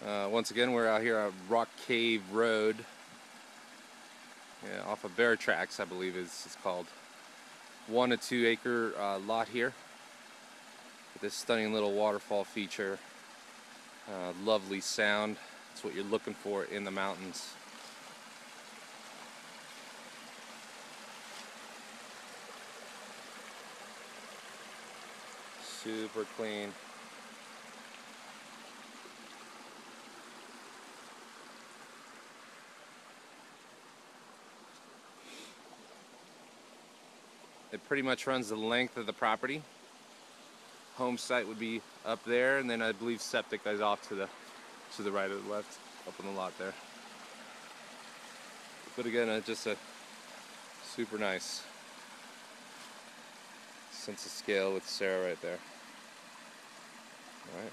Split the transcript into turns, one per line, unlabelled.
Once again, we're out here on Rock Cave Road, off of Bear Tracks, I believe it's called. 1 to 2 acre lot here with this stunning little waterfall feature. Lovely sound. That's what you're looking for in the mountains. Super clean. It pretty much runs the length of the property. Home site would be up there, and then I believe septic goes off to the right or the left, up on the lot there. But again, just a super nice sense of scale with Sarah right there. All right.